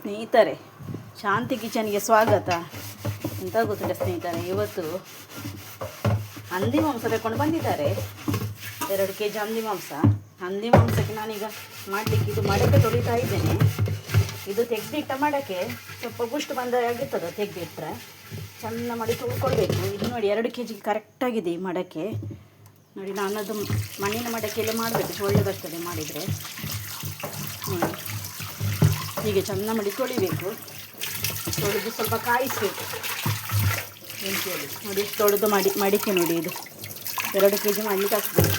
ಸ್ನೇಹಿತರೆ, ಶಾಂತಿ ಕಿಚನ್ಗೆ ಸ್ವಾಗತ. ಎಂತ ಗೊತ್ತಿಲ್ಲ ಸ್ನೇಹಿತರೆ, ಇವತ್ತು ಹಂದಿ ಮಾಂಸ ತಗೊಂಡು ಬಂದಿದ್ದಾರೆ. 2 kg ಹಂದಿ ಮಾಂಸಕ್ಕೆ ನಾನೀಗ ಮಾಡಲಿಕ್ಕೆ ಇದು ಮಡಕೆ ತೊಳಿತಾ ಇದ್ದೇನೆ. ಇದು ತೆಗೆದಿಟ್ಟ ಮಡಕೆ ಸ್ವಲ್ಪ ಗುಷ್ಟು ಬಂದಾಗಿರ್ತದೆ. ತೆಗೆದಿಟ್ಟರೆ ಚೆಂದ ಮಾಡಿ ತೊಳ್ಕೊಳ್ಬೇಕು. ಇದು ನೋಡಿ 2 kg ಕರೆಕ್ಟಾಗಿದೆ ಈ ಮಡಕೆ ನೋಡಿ. ನಾನು ಅದು ಮಣ್ಣಿನ ಮಡಕೆಯಲ್ಲೇ ಮಾಡಬೇಕು, ಒಳ್ಳೆದಾಗ್ತದೆ ಮಾಡಿದರೆ. ನೋಡಿ ಹೀಗೆ ಚೆಂದ ಮಾಡಿ ತೊಳಿಬೇಕು. ತೊಳೆದು ಸ್ವಲ್ಪ ಕಾಯಿಸಬೇಕು ಎಂತೇಳಿ ನೋಡಿ. ತೊಳೆದು ಮಡಿಕೆ ನೋಡಿ, ಇದು 2 kg ಮಾಡಲಿಕ್ಕೆ ಆಗ್ತದೆ.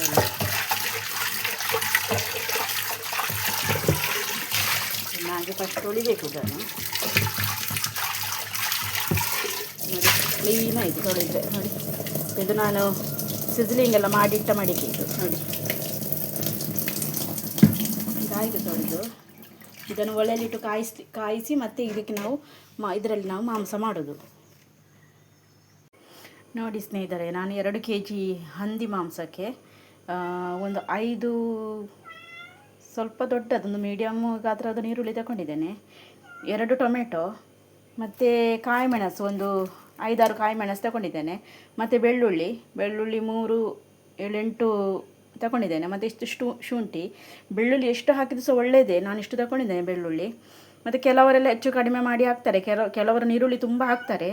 ಚೆನ್ನಾಗಿ ಫಸ್ಟ್ ತೊಳಿಬೇಕು ಇದನ್ನು ನೋಡಿ. ಕ್ಲೀನಾಯಿತು ತೊಳೆದ್ರೆ ನೋಡಿ. ಇದು ನಾನು ಸಿಝ್ಲಿಂಗ್ ಎಲ್ಲ ಮಾಡಿಟ್ಟ ಮಡಿಕೆ ಇದು ನೋಡಿ. ಇದಾಯಿತು ತೊಳೆದು. ಇದನ್ನು ಒಲೆಯಲ್ಲಿಟ್ಟು ಕಾಯಿಸಿ ಮತ್ತು ಇದಕ್ಕೆ ನಾವು ಇದರಲ್ಲಿ ನಾವು ಮಾಂಸ ಮಾಡೋದು ನೋಡಿ. ಸ್ನೇಹಿತರೆ, ನಾನು 2 kg ಹಂದಿ ಮಾಂಸಕ್ಕೆ ಒಂದು 5 ಸ್ವಲ್ಪ ದೊಡ್ಡದೊಂದು ಮೀಡಿಯಮ್ ಗಾತ್ರದ ಈರುಳ್ಳಿ ತಗೊಂಡಿದ್ದೇನೆ, 2 ಟೊಮೆಟೊ ಮತ್ತು ಕಾಯಿಮೆಣಸು ಒಂದು 5-6 ಕಾಯಿಮೆಣಸು ತಗೊಂಡಿದ್ದೇನೆ, ಮತ್ತು ಬೆಳ್ಳುಳ್ಳಿ 3 7-8 ತಗೊಂಡಿದ್ದೇನೆ, ಮತ್ತು ಇಷ್ಟು ಶುಂಠಿ. ಬೆಳ್ಳುಳ್ಳಿ ಎಷ್ಟು ಹಾಕಿದ್ರು ಸಹ ಒಳ್ಳೆಯದೇ. ನಾನು ಇಷ್ಟು ತಗೊಂಡಿದ್ದೇನೆ ಬೆಳ್ಳುಳ್ಳಿ. ಮತ್ತು ಕೆಲವರೆಲ್ಲ ಹೆಚ್ಚು ಕಡಿಮೆ ಮಾಡಿ ಹಾಕ್ತಾರೆ, ಕೆಲವರು ಈರುಳ್ಳಿ ತುಂಬ ಹಾಕ್ತಾರೆ.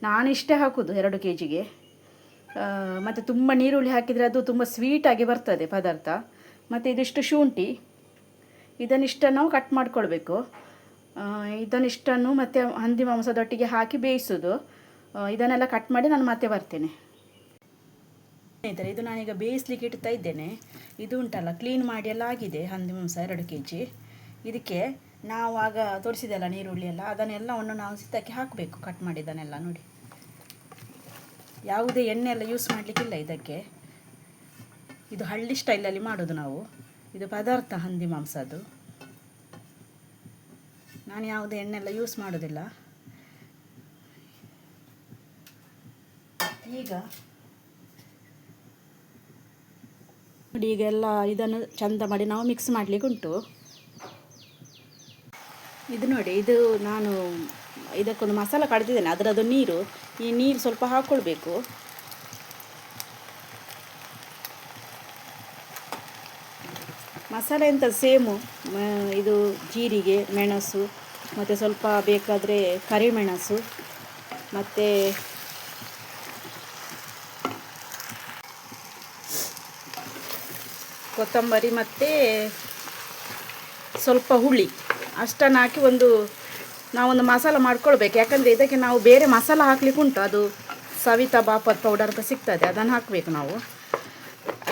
ನಾನು ಇಷ್ಟೇ ಹಾಕೋದು 2 kgಗೆ. ಮತ್ತು ತುಂಬ ಈರುಳ್ಳಿ ಹಾಕಿದರೆ ಅದು ತುಂಬ ಸ್ವೀಟಾಗಿ ಬರ್ತದೆ ಪದಾರ್ಥ. ಮತ್ತು ಇದಿಷ್ಟು ಶುಂಠಿ, ಇದನ್ನಿಷ್ಟು ನಾವು ಕಟ್ ಮಾಡ್ಕೊಳ್ಬೇಕು. ಇದನ್ನಿಷ್ಟನ್ನು ಮತ್ತು ಹಂದಿ ಮಾಂಸದೊಟ್ಟಿಗೆ ಹಾಕಿ ಬೇಯಿಸೋದು. ಇದನ್ನೆಲ್ಲ ಕಟ್ ಮಾಡಿ ನಾನು ಮತ್ತೆ ಬರ್ತೇನೆ ಸ್ನೇಹಿತರೆ. ಇದು ನಾನೀಗ ಬೇಯಿಸ್ಲಿಕ್ಕೆ ಇಡ್ತಾ ಇದ್ದೇನೆ. ಇದು ಉಂಟಲ್ಲ, ಕ್ಲೀನ್ ಮಾಡಿ ಎಲ್ಲ ಆಗಿದೆ ಹಂದಿ ಮಾಂಸ 2 kg. ಇದಕ್ಕೆ ನಾವು ಆಗ ತೋರಿಸಿದೆಲ್ಲ ಈರುಳ್ಳಿ ಎಲ್ಲ, ಅದನ್ನೆಲ್ಲವನ್ನು ನಾವು ಸಿತ್ತಕ್ಕೆ ಹಾಕಬೇಕು, ಕಟ್ ಮಾಡಿದ್ದನ್ನೆಲ್ಲ ನೋಡಿ. ಯಾವುದೇ ಎಣ್ಣೆ ಎಲ್ಲ ಯೂಸ್ ಮಾಡಲಿಕ್ಕಿಲ್ಲ ಇದಕ್ಕೆ. ಇದು ಹಳ್ಳಿ ಸ್ಟೈಲಲ್ಲಿ ಮಾಡೋದು ನಾವು. ಇದು ಪದಾರ್ಥ ಹಂದಿ ಮಾಂಸದ್ದು. ನಾನು ಯಾವುದೇ ಎಣ್ಣೆ ಎಲ್ಲ ಯೂಸ್ ಮಾಡೋದಿಲ್ಲ. ಈಗ ನೋಡಿ, ಈಗೆಲ್ಲ ಇದನ್ನು ಚಂದ ಮಾಡಿ ನಾವು ಮಿಕ್ಸ್ ಮಾಡಲಿಕ್ಕೆ ಉಂಟು. ಇದು ನೋಡಿ, ಇದು ನಾನು ಇದಕ್ಕೊಂದು ಮಸಾಲ ಕಡ್ದಿದ್ದೇನೆ, ಅದರದ್ದು ನೀರು. ಈ ನೀರು ಸ್ವಲ್ಪ ಹಾಕ್ಕೊಳ್ಬೇಕು. ಮಸಾಲೆ ಎಂತ ಸೇಮು, ಇದು ಜೀರಿಗೆ, ಮೆಣಸು, ಮತ್ತು ಸ್ವಲ್ಪ ಬೇಕಾದರೆ ಕರಿಮೆಣಸು, ಮತ್ತು ಕೊತ್ತಂಬರಿ, ಮತ್ತು ಸ್ವಲ್ಪ ಹುಳಿ ಅಷ್ಟನ್ನು ಹಾಕಿ ನಾವೊಂದು ಮಸಾಲ ಮಾಡ್ಕೊಳ್ಬೇಕು. ಯಾಕಂದರೆ ಇದಕ್ಕೆ ನಾವು ಬೇರೆ ಮಸಾಲ ಹಾಕ್ಲಿಕ್ಕೆ ಉಂಟು. ಅದು ಸವಿತಾ ಬಾಪತ್ ಪೌಡರ್ ಅಂತ ಸಿಗ್ತದೆ, ಅದನ್ನು ಹಾಕಬೇಕು ನಾವು.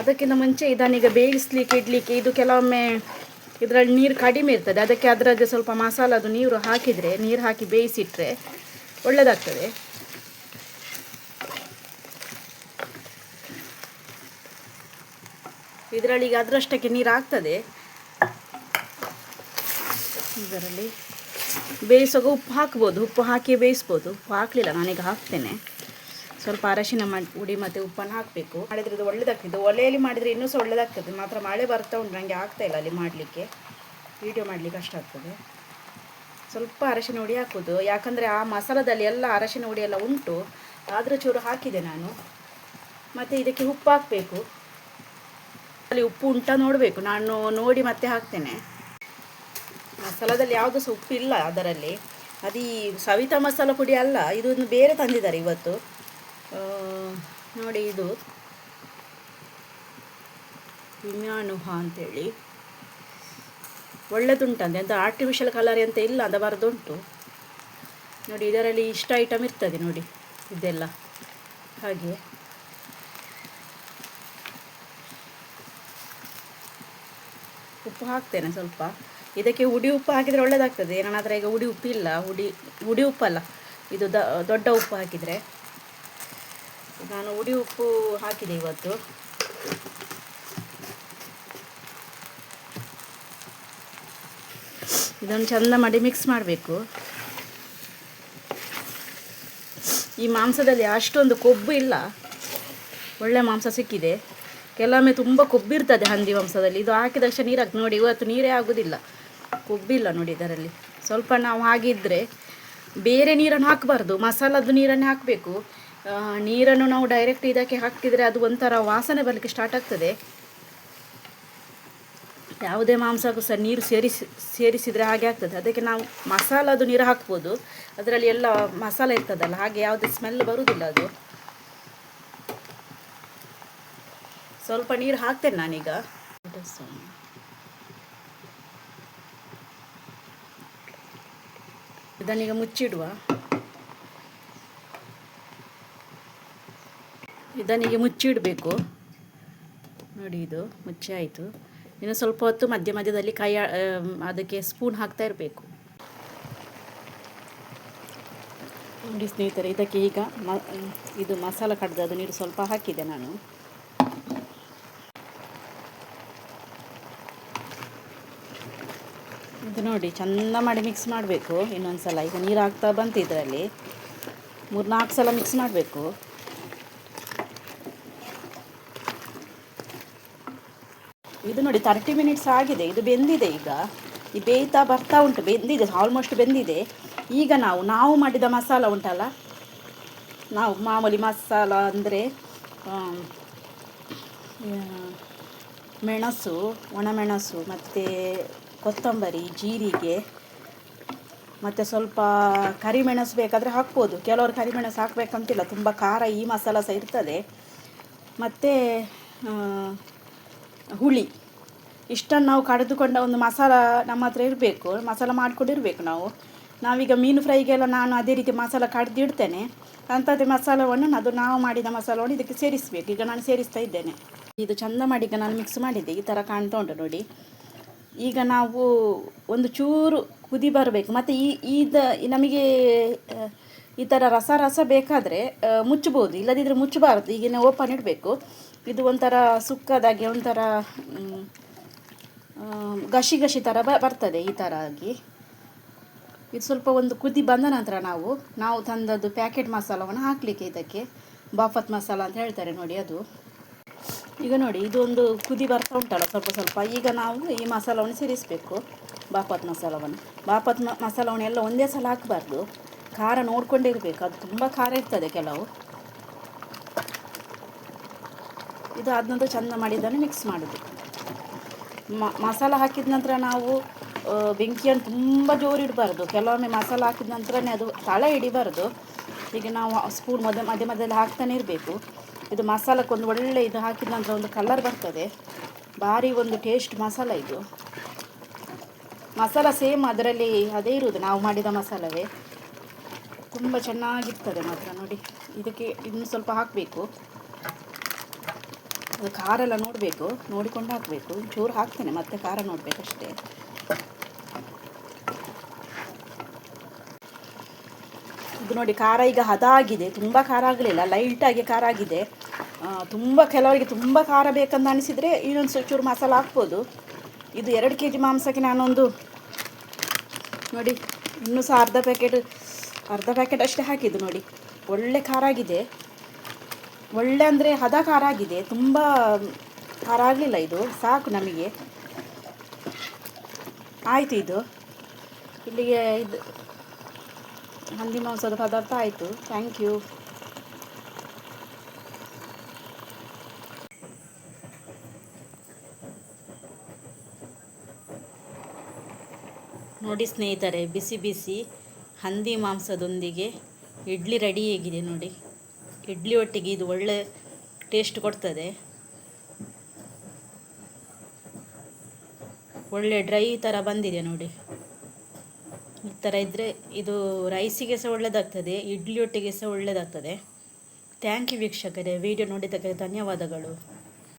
ಅದಕ್ಕಿಂತ ಮುಂಚೆ ಇದನ್ನೀಗ ಬೇಯಿಸ್ಲಿಕ್ಕೆ ಇಡಲಿಕ್ಕೆ, ಇದು ಕೆಲವೊಮ್ಮೆ ಇದರಲ್ಲಿ ನೀರು ಕಡಿಮೆ ಇರ್ತದೆ, ಅದಕ್ಕೆ ಅದರದ್ದು ಸ್ವಲ್ಪ ಮಸಾಲದು ನೀರು ಹಾಕಿ ಬೇಯಿಸಿಟ್ರೆ ಒಳ್ಳೆಯದಾಗ್ತದೆ. ಇದರಲ್ಲಿ ಈಗ ಅದರಷ್ಟಕ್ಕೆ ನೀರು ಆಗ್ತದೆ. ಇದರಲ್ಲಿ ಬೇಯಿಸುವಾಗ ಉಪ್ಪು ಹಾಕ್ಬೋದು, ಉಪ್ಪು ಹಾಕಿ ಬೇಯಿಸ್ಬೋದು. ಉಪ್ಪು ಹಾಕಲಿಲ್ಲ, ನಾನೀಗ ಹಾಕ್ತೇನೆ. ಸ್ವಲ್ಪ ಅರಶಿನ ಹುಡಿ ಮತ್ತು ಉಪ್ಪನ್ನು ಹಾಕಬೇಕು. ಮಾಡಿದರೆ ಇದು ಒಳ್ಳೆಯದಾಗ್ತದೆ. ಒಲೆಯಲ್ಲಿ ಮಾಡಿದರೆ ಇನ್ನೂ ಸಹ ಒಳ್ಳೆಯದಾಗ್ತದೆ. ಮಾತ್ರ ಮಳೆ ಬರ್ತಾ ಉಂಟು, ನನಗೆ ಆಗ್ತಾಯಿಲ್ಲ ಅಲ್ಲಿ ಮಾಡಲಿಕ್ಕೆ, ವೀಡಿಯೋ ಮಾಡಲಿಕ್ಕೆ ಕಷ್ಟ ಆಗ್ತದೆ. ಸ್ವಲ್ಪ ಅರಶಿನ ಹುಡಿ ಹಾಕೋದು, ಯಾಕಂದರೆ ಆ ಮಸಾಲದಲ್ಲಿ ಎಲ್ಲ ಅರಶಿನ ಹುಡಿ ಎಲ್ಲ ಉಂಟು, ಆದರೂ ಚೂರು ಹಾಕಿದೆ ನಾನು. ಮತ್ತು ಇದಕ್ಕೆ ಉಪ್ಪು ಹಾಕಬೇಕು. ಅಲ್ಲಿ ಉಪ್ಪು ಉಂಟ ನೋಡಬೇಕು, ನಾನು ನೋಡಿ ಮತ್ತೆ ಹಾಕ್ತೇನೆ. ಮಸಾಲದಲ್ಲಿ ಯಾವುದೂ ಸಹ ಉಪ್ಪಿಲ್ಲ ಅದರಲ್ಲಿ. ಅದು ಈ ಸವಿತಾ ಮಸಾಲ ಪುಡಿ ಅಲ್ಲ, ಇದನ್ನು ಬೇರೆ ತಂದಿದ್ದಾರೆ ಇವತ್ತು ನೋಡಿ. ಇದು ವಿಮ್ಯಾನುಹ ಅಂತೇಳಿ ಒಳ್ಳೆದುಂಟಂತೆ, ಅಂತ ಆರ್ಟಿಫಿಷಿಯಲ್ ಕಲರ್ ಅಂತ ಇಲ್ಲ ಅಂತ ಬರೆದುಂಟು ನೋಡಿ. ಇದರಲ್ಲಿ ಇಷ್ಟ ಐಟಮ್ ಇರ್ತದೆ ನೋಡಿ, ಇದೆಲ್ಲ ಹಾಗೆ. ಉಪ್ಪು ಹಾಕ್ತೇನೆ ಸ್ವಲ್ಪ. ಇದಕ್ಕೆ ಹುಡಿ ಉಪ್ಪು ಹಾಕಿದರೆ ಒಳ್ಳೆಯದಾಗ್ತದೆ. ನನ್ನ ಹತ್ರ ಈಗ ಹುಡಿ ಉಪ್ಪಿಲ್ಲ. ಹುಡಿ ಉಪ್ಪಲ್ಲ, ಇದು ದೊಡ್ಡ ಉಪ್ಪು ಹಾಕಿದರೆ. ನಾನು ಹುಡಿ ಉಪ್ಪು ಹಾಕಿದೆ ಇವತ್ತು. ಇದನ್ನು ಚೆಂದ ಮಾಡಿ ಮಿಕ್ಸ್ ಮಾಡಬೇಕು. ಈ ಮಾಂಸದಲ್ಲಿ ಅಷ್ಟೊಂದು ಕೊಬ್ಬು ಇಲ್ಲ, ಒಳ್ಳೆ ಮಾಂಸ ಸಿಕ್ಕಿದೆ. ಕೆಲವೊಮ್ಮೆ ತುಂಬ ಕೊಬ್ಬಿರ್ತದೆ ಹಂದಿ ಮಾಂಸದಲ್ಲಿ. ಇದು ಹಾಕಿದ ತಕ್ಷಣ ನೀರು ಹಾಕಿ ನೋಡಿ, ಇವತ್ತು ನೀರೇ ಆಗೋದಿಲ್ಲ, ಕೊಬ್ಬಿಲ್ಲ ನೋಡಿ ಇದರಲ್ಲಿ. ಸ್ವಲ್ಪ ನಾವು ಹಾಗಿದ್ದರೆ ಬೇರೆ ನೀರನ್ನು ಹಾಕಬಾರ್ದು, ಮಸಾಲದ್ದು ನೀರನ್ನೇ ಹಾಕಬೇಕು. ನೀರನ್ನು ನಾವು ಡೈರೆಕ್ಟ್ ಇದಕ್ಕೆ ಹಾಕಿದರೆ ಅದು ಒಂಥರ ವಾಸನೆ ಬರಲಿಕ್ಕೆ ಸ್ಟಾರ್ಟ್ ಆಗ್ತದೆ. ಯಾವುದೇ ಮಾಂಸಕ್ಕೂ ಸಹ ನೀರು ಸೇರಿಸಿದರೆ ಹಾಗೆ ಆಗ್ತದೆ. ಅದಕ್ಕೆ ನಾವು ಮಸಾಲದು ನೀರು ಹಾಕ್ಬೋದು, ಅದರಲ್ಲಿ ಎಲ್ಲ ಮಸಾಲೆ ಇರ್ತದಲ್ಲ, ಹಾಗೆ ಯಾವುದೇ ಸ್ಮೆಲ್ ಬರುವುದಿಲ್ಲ ಅದು. ಸ್ವಲ್ಪ ನೀರು ಹಾಕ್ತೇನೆ ನಾನೀಗ. ಇದನ್ನೀಗ ಮುಚ್ಚಿಡುವ. ಇದನ್ನೀಗ ಮುಚ್ಚಿಡಬೇಕು ನೋಡಿ. ಇದು ಮುಚ್ಚಿ ಆಯಿತು. ಇನ್ನು ಸ್ವಲ್ಪ ಹೊತ್ತು ಮಧ್ಯ ಮಧ್ಯದಲ್ಲಿ ಅದಕ್ಕೆ ಸ್ಪೂನ್ ಹಾಕ್ತಾ ಇರಬೇಕು ನೋಡಿ ಸ್ನೇಹಿತರೆ. ಇದಕ್ಕೆ ಈಗ ಇದು ಮಸಾಲ ಕಡ್ದದ್ದು ನೀರು ಸ್ವಲ್ಪ ಹಾಕಿದೆ ನಾನು. ಇದು ನೋಡಿ ಚೆಂದ ಮಾಡಿ ಮಿಕ್ಸ್ ಮಾಡಬೇಕು ಇನ್ನೊಂದು ಸಲ. ಈಗ ನೀರು ಹಾಕ್ತಾ ಬಂತು, ಇದರಲ್ಲಿ 3-4 ಸಲ ಮಿಕ್ಸ್ ಮಾಡಬೇಕು. ಇದು ನೋಡಿ 30 ಮಿನಿಟ್ಸ್ ಆಗಿದೆ. ಇದು ಬೆಂದಿದೆ. ಈಗ ಈ ಬೇಯ್ತಾ ಬರ್ತಾ ಉಂಟು, ಬೆಂದಿದೆ, ಆಲ್ಮೋಸ್ಟ್ ಬೆಂದಿದೆ. ಈಗ ನಾವು ಮಾಡಿದ ಮಸಾಲ ಉಂಟಲ್ಲ, ನಾವು ಮಾಮೂಲಿ ಮಸಾಲ ಅಂದರೆ ಮೆಣಸು, ಒಣಮೆಣಸು ಮತ್ತು ಕೊತ್ತಂಬರಿ, ಜೀರಿಗೆ ಮತ್ತು ಸ್ವಲ್ಪ ಕರಿಮೆಣಸು ಬೇಕಾದರೆ ಹಾಕ್ಬೋದು. ಕೆಲವರು ಕರಿಮೆಣಸು ಹಾಕಬೇಕಂತಿಲ್ಲ, ತುಂಬ ಖಾರ ಈ ಮಸಾಲ ಸಹ ಇರ್ತದೆ. ಮತ್ತು ಹುಳಿ, ಇಷ್ಟನ್ನು ನಾವು ಕಡಿದುಕೊಂಡ ಒಂದು ಮಸಾಲ ನಮ್ಮ ಹತ್ರ ಇರಬೇಕು. ಮಸಾಲ ಮಾಡಿಕೊಂಡಿರಬೇಕು ನಾವೀಗ ಮೀನು ಫ್ರೈಗೆಲ್ಲ ನಾನು ಅದೇ ರೀತಿ ಮಸಾಲ ಕಡ್ದಿಡ್ತೇನೆ. ಅಂಥದ್ದೇ ಮಸಾಲವನ್ನು ನಾವು ಮಾಡಿದ ಮಸಾಲವನ್ನು ಇದಕ್ಕೆ ಸೇರಿಸಬೇಕು. ಈಗ ನಾನು ಸೇರಿಸ್ತಾ ಇದ್ದೇನೆ. ಇದು ಚೆಂದ ಮಾಡಿ ಈಗ ನಾನು ಮಿಕ್ಸ್ ಮಾಡಿದ್ದೆ. ಈ ಥರ ಕಾಣ್ತಾ ಉಂಟು ನೋಡಿ. ಈಗ ನಾವು ಒಂದು ಚೂರು ಕುದಿ ಬರಬೇಕು. ಮತ್ತು ನಮಗೆ ಈ ಥರ ರಸ ಬೇಕಾದರೆ ಮುಚ್ಚಬಹುದು, ಇಲ್ಲದಿದ್ದರೆ ಮುಚ್ಚಬಾರದು. ಈಗಿನ ಓಪನ್ ಇಡಬೇಕು. ಇದು ಒಂಥರ ಸುಕ್ಕದಾಗಿ ಒಂಥರ ಗಶಿ ಥರ ಬರ್ತದೆ ಈ ಥರ ಆಗಿ. ಇದು ಸ್ವಲ್ಪ ಒಂದು ಕುದಿ ಬಂದ ನಂತರ ನಾವು ತಂದದ್ದು ಪ್ಯಾಕೆಟ್ ಮಸಾಲವನ್ನು ಹಾಕಲಿಕ್ಕೆ, ಇದಕ್ಕೆ ಬಾಫತ್ ಮಸಾಲ ಅಂತ ಹೇಳ್ತಾರೆ ನೋಡಿ ಅದು. ಈಗ ನೋಡಿ ಇದು ಒಂದು ಕುದಿ ಬರ್ತಾ ಉಂಟಲ್ಲ ಸ್ವಲ್ಪ. ಈಗ ನಾವು ಈ ಮಸಾಲವನ್ನು ಸೇರಿಸಬೇಕು, ಬಾಫತ್ ಮಸಾಲವನ್ನು. ಮಸಾಲವನ್ನು ಎಲ್ಲ ಒಂದೇ ಸಲ ಹಾಕಬಾರ್ದು, ಖಾರ ನೋಡಿಕೊಂಡೇ ಇರಬೇಕು. ಅದು ತುಂಬ ಖಾರ ಇರ್ತದೆ ಕೆಲವು. ಇದು ಆದ ನಂತರ ಚೆಂದ ಮಾಡಿದ್ದನ್ನು ಮಿಕ್ಸ್ ಮಾಡೋದು. ಮಸಾಲ ಹಾಕಿದ ನಂತರ ನಾವು ಬೆಂಕಿಯನ್ನು ತುಂಬ ಜೋರು ಇಡಬಾರ್ದು. ಕೆಲವೊಮ್ಮೆ ಮಸಾಲ ಹಾಕಿದ ನಂತರನೇ ಅದು ತಳ ಹಿಡಿಬಾರ್ದು. ಈಗ ನಾವು ಸ್ಪೂನ್ ಮಧ್ಯದಲ್ಲಿ ಹಾಕ್ತಾನೆ ಇರಬೇಕು. ಇದು ಮಸಾಲಕ್ಕೊಂದು ಒಳ್ಳೆ ಇದು ಹಾಕಿದ ನಂತರ ಒಂದು ಕಲರ್ ಬರ್ತದೆ. ಭಾರಿ ಒಂದು ಟೇಸ್ಟ್ ಮಸಾಲ ಇದು. ಮಸಾಲ ಸೇಮ್ ಅದರಲ್ಲಿ ಅದೇ ಇರುವುದು, ನಾವು ಮಾಡಿದ ಮಸಾಲವೇ. ತುಂಬ ಚೆನ್ನಾಗಿರ್ತದೆ ಮಾತ್ರ ನೋಡಿ. ಇದಕ್ಕೆ ಇನ್ನೂ ಸ್ವಲ್ಪ ಹಾಕಬೇಕು. ಅದು ಖಾರ ಎಲ್ಲ ನೋಡಬೇಕು, ನೋಡಿಕೊಂಡು ಹಾಕಬೇಕು. ಚೂರು ಹಾಕ್ತೇನೆ, ಮತ್ತೆ ಖಾರ ನೋಡಬೇಕಷ್ಟೇ. ಇದು ನೋಡಿ ಖಾರ ಈಗ ಹದ ಆಗಿದೆ, ತುಂಬ ಖಾರ ಆಗಲಿಲ್ಲ, ಲೈಟಾಗಿ ಖಾರ ಆಗಿದೆ. ಕೆಲವರಿಗೆ ತುಂಬ ಖಾರ ಬೇಕಂತ ಅನಿಸಿದರೆ ಇನ್ನೊಂದು ಚೂರು ಮಸಾಲ ಹಾಕ್ಬೋದು. ಇದು 2 kg ಮಾಂಸಕ್ಕೆ ನಾನೊಂದು ನೋಡಿ ಇನ್ನೂ ಸಹ ಅರ್ಧ ಪ್ಯಾಕೆಟ್ ಅಷ್ಟೇ ಹಾಕಿದ್ದು ನೋಡಿ. ಒಳ್ಳೆ ಖಾರ ಆಗಿದೆ. ಒಳ್ಳೆ ಅಂದರೆ ಹದ ಖಾರ ಆಗಿದೆ, ತುಂಬ ಖಾರ ಆಗಲಿಲ್ಲ. ಇದು ಸಾಕು ನಮಗೆ. ಆಯಿತು, ಇದು ಇಲ್ಲಿಗೆ ಇದು ಹಂದಿ ಮಾಂಸದ ಪದಾರ್ಥ ಆಯಿತು. Thank you. ನೋಡಿ ಸ್ನೇಹಿತರೆ, ಬಿಸಿ ಬಿಸಿ ಹಂದಿ ಮಾಂಸದೊಂದಿಗೆ ಇಡ್ಲಿ ರೆಡಿ ಆಗಿದೆ ನೋಡಿ. ಇಡ್ಲಿ ಒಟ್ಟಿಗೆ ಇದು ಒಳ್ಳೆ ಟೇಸ್ಟ್ ಕೊಡ್ತದೆ. ಒಳ್ಳೆ ಡ್ರೈ ಥರ ಬಂದಿದೆ ನೋಡಿ. ಈ ಥರ ಇದ್ದರೆ ಇದು ರೈಸಿಗೆ ಸಹ ಒಳ್ಳೆಯದಾಗ್ತದೆ, ಇಡ್ಲಿ ಒಟ್ಟಿಗೆ ಸಹ ಒಳ್ಳೆಯದಾಗ್ತದೆ. ಥ್ಯಾಂಕ್ ಯು ವೀಕ್ಷಕರೇ, ವಿಡಿಯೋ ನೋಡಿದ್ದಕ್ಕೆ ಧನ್ಯವಾದಗಳು.